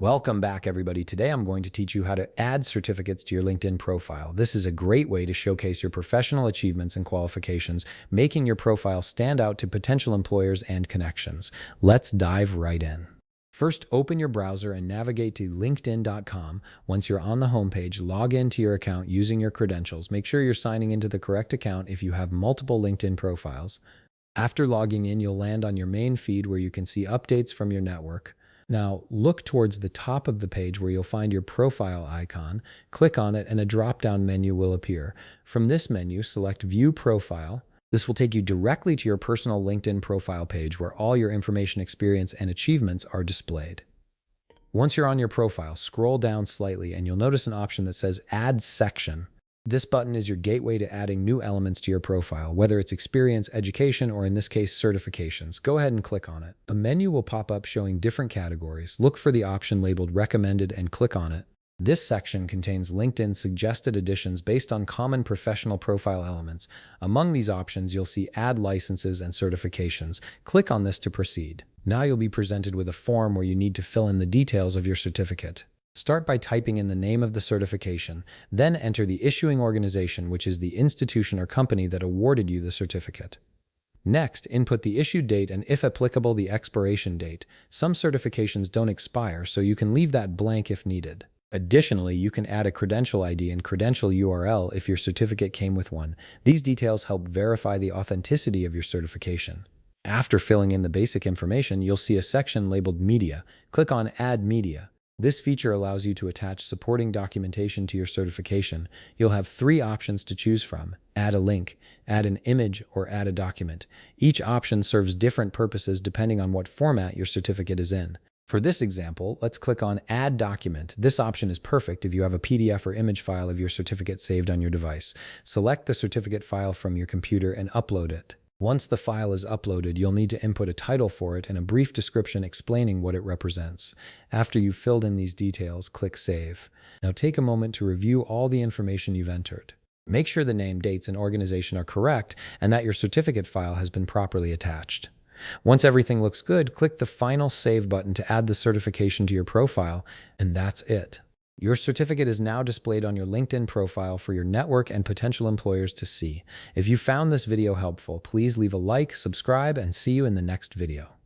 Welcome back, everybody. Today I'm going to teach you how to add certificates to your LinkedIn profile. This is a great way to showcase your professional achievements and qualifications, making your profile stand out to potential employers and connections. Let's dive right in. First, open your browser and navigate to linkedin.com. Once you're on the homepage, log into your account using your credentials. Make sure you're signing into the correct account if you have multiple LinkedIn profiles. After logging in, you'll land on your main feed where you can see updates from your network. Now, look towards the top of the page where you'll find your profile icon. Click on it and a drop-down menu will appear. From this menu, select View Profile. This will take you directly to your personal LinkedIn profile page where all your information, experience, and achievements are displayed. Once you're on your profile, scroll down slightly and you'll notice an option that says Add Section. This button is your gateway to adding new elements to your profile, whether it's experience, education, or in this case, certifications. Go ahead and click on it. A menu will pop up showing different categories. Look for the option labeled Recommended and click on it. This section contains LinkedIn's suggested additions based on common professional profile elements. Among these options, you'll see Add Licenses and Certifications. Click on this to proceed. Now you'll be presented with a form where you need to fill in the details of your certificate. Start by typing in the name of the certification, then enter the issuing organization, which is the institution or company that awarded you the certificate. Next, input the issue date and, if applicable, the expiration date. Some certifications don't expire, so you can leave that blank if needed. Additionally, you can add a credential ID and credential URL if your certificate came with one. These details help verify the authenticity of your certification. After filling in the basic information, you'll see a section labeled Media. Click on Add Media. This feature allows you to attach supporting documentation to your certification. You'll have three options to choose from: add a link, add an image, or add a document. Each option serves different purposes depending on what format your certificate is in. For this example, let's click on Add Document. This option is perfect if you have a PDF or image file of your certificate saved on your device. Select the certificate file from your computer and upload it. Once the file is uploaded, you'll need to input a title for it and a brief description explaining what it represents. After you've filled in these details, click Save. Now take a moment to review all the information you've entered. Make sure the name, dates, and organization are correct and that your certificate file has been properly attached. Once everything looks good, click the final Save button to add the certification to your profile, and that's it. Your certificate is now displayed on your LinkedIn profile for your network and potential employers to see. If you found this video helpful, please leave a like, subscribe, and see you in the next video.